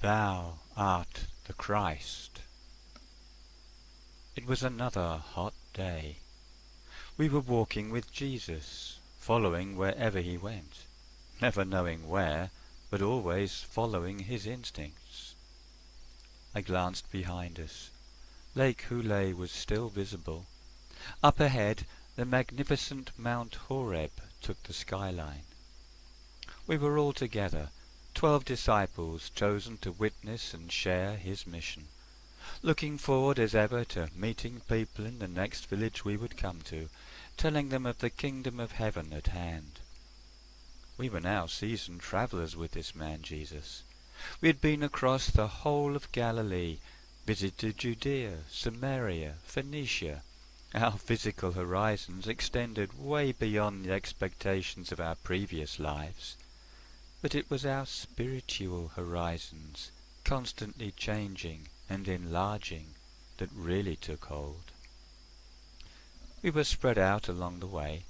Thou art the Christ. It was another hot day. We were walking with Jesus, following wherever he went, never knowing where, but always following his instincts. I glanced behind us. Lake Huleh was still visible. Up ahead, the magnificent Mount Horeb took the skyline. We were all together, 12 disciples chosen to witness and share his mission, looking forward as ever to meeting people in the next village we would come to, telling them of the kingdom of heaven at hand. We were now seasoned travellers with this man Jesus. We had been across the whole of Galilee, visited Judea, Samaria, Phoenicia. Our physical horizons extended way beyond the expectations of our previous lives. But it was our spiritual horizons, constantly changing and enlarging, that really took hold. We were spread out along the way.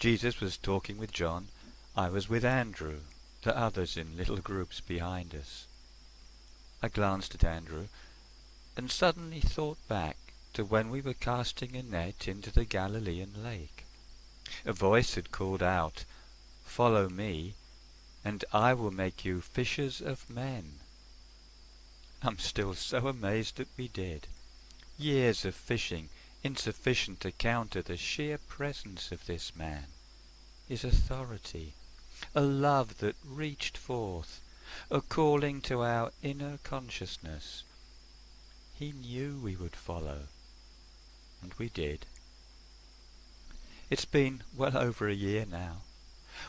Jesus was talking with John. I was with Andrew, the others in little groups behind us. I glanced at Andrew, and suddenly thought back to when we were casting a net into the Galilean lake. A voice had called out, "Follow me, and I will make you fishers of men." I'm still so amazed that we did. Years of fishing, insufficient to counter the sheer presence of this man, his authority, a love that reached forth, a calling to our inner consciousness. He knew we would follow, and we did. It's been well over a year now.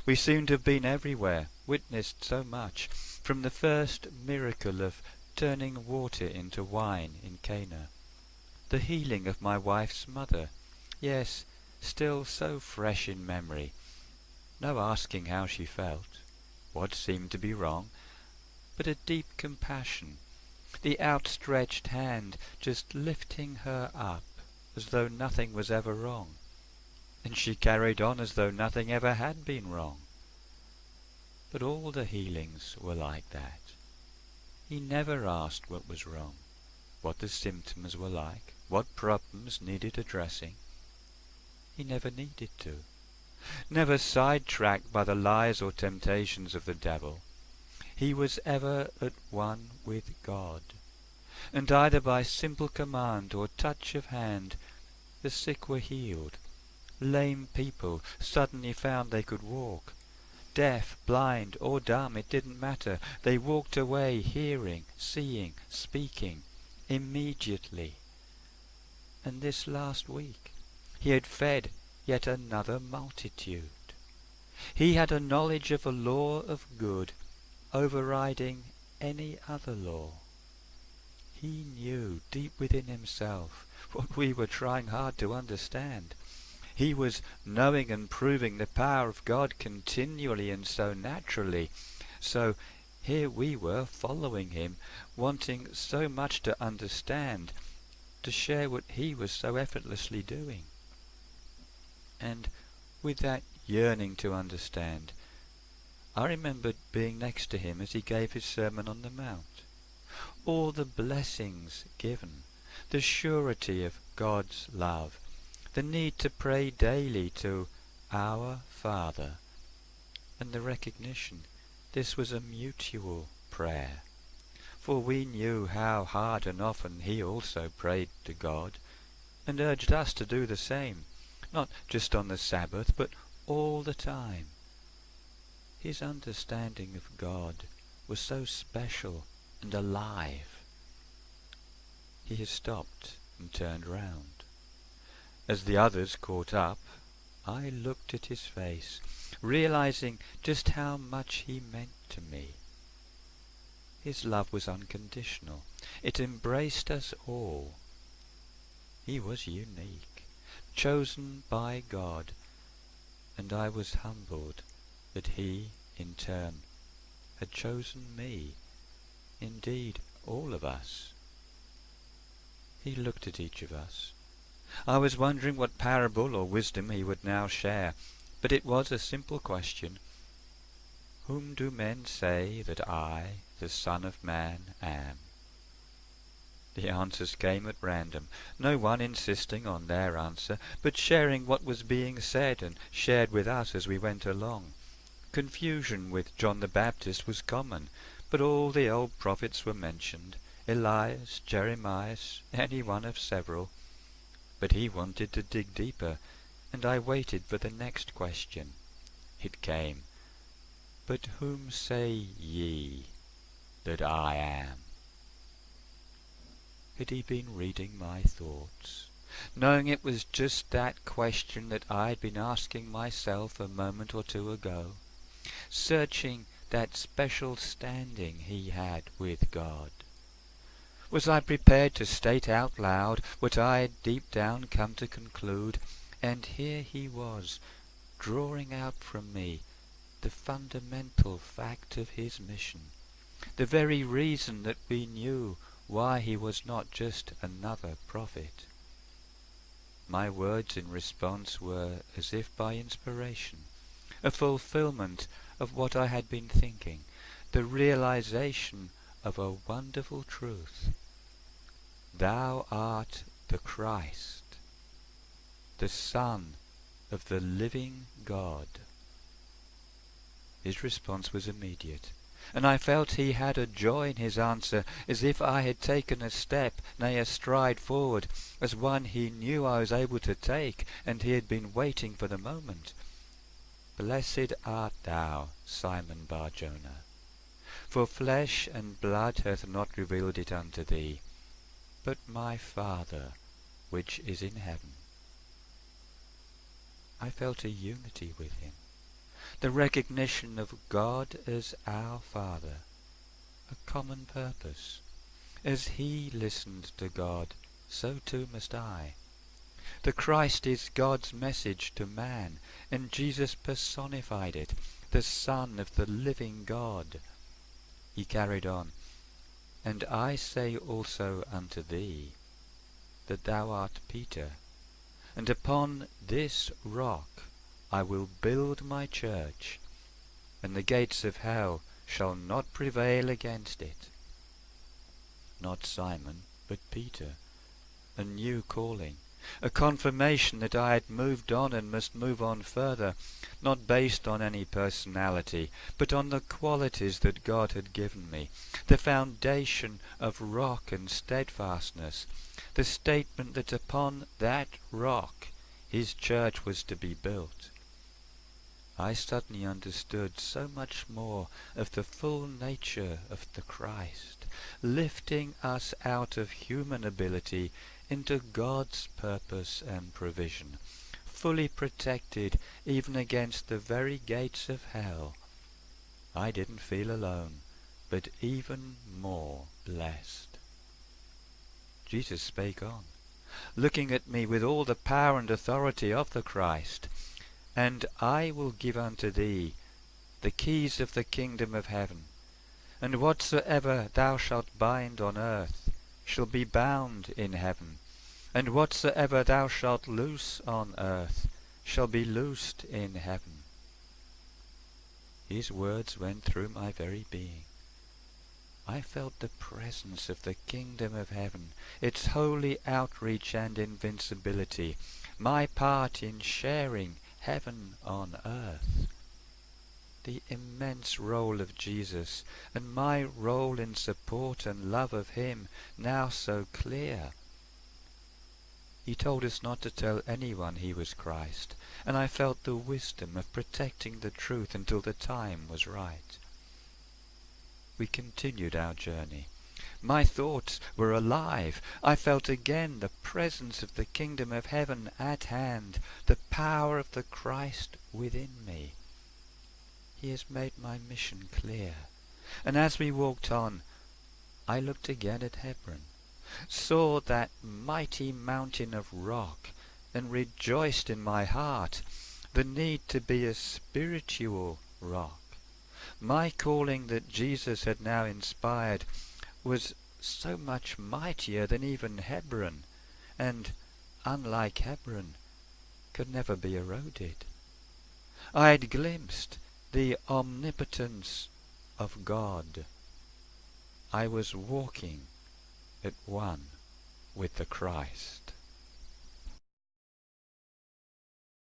We seem to have been everywhere, witnessed so much, from the first miracle of turning water into wine in Cana, the healing of my wife's mother, yes, still so fresh in memory, no asking how she felt, what seemed to be wrong, but a deep compassion, the outstretched hand just lifting her up as though nothing was ever wrong, and she carried on as though nothing ever had been wrong. But all the healings were like that. He never asked what was wrong, what the symptoms were like, what problems needed addressing. He never needed to. Never sidetracked by the lies or temptations of the devil. He was ever at one with God, and either by simple command or touch of hand, the sick were healed. Lame people suddenly found they could walk. Deaf, blind, or dumb, it didn't matter. They walked away hearing, seeing, speaking, immediately. And this last week, he had fed yet another multitude. He had a knowledge of a law of good, overriding any other law. He knew deep within himself what we were trying hard to understand. He was knowing and proving the power of God continually and so naturally. So here we were following him, wanting so much to understand, to share what he was so effortlessly doing. And with that yearning to understand, I remembered being next to him as he gave his Sermon on the Mount. All the blessings given, the surety of God's love, the need to pray daily to Our Father, and the recognition this was a mutual prayer, for we knew how hard and often he also prayed to God, and urged us to do the same, not just on the Sabbath, but all the time. His understanding of God was so special and alive. He had stopped and turned round. As the others caught up, I looked at his face, realizing just how much he meant to me. His love was unconditional. It embraced us all. He was unique, chosen by God, and I was humbled that he, in turn, had chosen me, indeed all of us. He looked at each of us. I was wondering what parable or wisdom he would now share, but it was a simple question. Whom do men say that I, the Son of Man, am? The answers came at random, no one insisting on their answer, but sharing what was being said and shared with us as we went along. Confusion with John the Baptist was common, but all the old prophets were mentioned, Elias, Jeremiah, any one of several. But he wanted to dig deeper, and I waited for the next question. It came, "But whom say ye that I am?" Had he been reading my thoughts, knowing it was just that question that I had been asking myself a moment or two ago, searching that special standing he had with God? Was I prepared to state out loud what I had deep down come to conclude? And here he was, drawing out from me the fundamental fact of his mission, the very reason that we knew why he was not just another prophet. My words in response were as if by inspiration, a fulfillment of what I had been thinking, the realization of a wonderful truth. Thou art the Christ, the Son of the living God. His response was immediate, and I felt he had a joy in his answer, as if I had taken a step, nay, a stride forward, as one he knew I was able to take, and he had been waiting for the moment. "Blessed art thou, Simon Bar-Jonah, for flesh and blood hath not revealed it unto thee, but my Father which is in heaven." I felt a unity with him, the recognition of God as our Father, a common purpose. As he listened to God, so too must I. The Christ is God's message to man, and Jesus personified it, the Son of the living God. He carried on, "And I say also unto thee, that thou art Peter, and upon this rock I will build my church, and the gates of hell shall not prevail against it." Not Simon, but Peter, a new calling, a confirmation that I had moved on and must move on further, not based on any personality, but on the qualities that God had given me, the foundation of rock and steadfastness, the statement that upon that rock his church was to be built. I suddenly understood so much more of the full nature of the Christ, lifting us out of human ability into God's purpose and provision, fully protected even against the very gates of hell. I didn't feel alone, but even more blessed. Jesus spake on, looking at me with all the power and authority of the Christ. "And I will give unto thee the keys of the kingdom of heaven, and whatsoever thou shalt bind on earth shall be bound in heaven, and whatsoever thou shalt loose on earth shall be loosed in heaven." His words went through my very being. I felt the presence of the kingdom of heaven, its holy outreach and invincibility, my part in sharing heaven on earth. The immense role of Jesus, and my role in support and love of him, now so clear. He told us not to tell anyone he was Christ, and I felt the wisdom of protecting the truth until the time was right. We continued our journey. My thoughts were alive. I felt again the presence of the kingdom of heaven at hand, the power of the Christ within me. He has made my mission clear. And as we walked on, I looked again at Hebron, saw that mighty mountain of rock, and rejoiced in my heart the need to be a spiritual rock. My calling that Jesus had now inspired was so much mightier than even Hebron, and, unlike Hebron, could never be eroded. I had glimpsed, the omnipotence of God. I was walking at one with the Christ.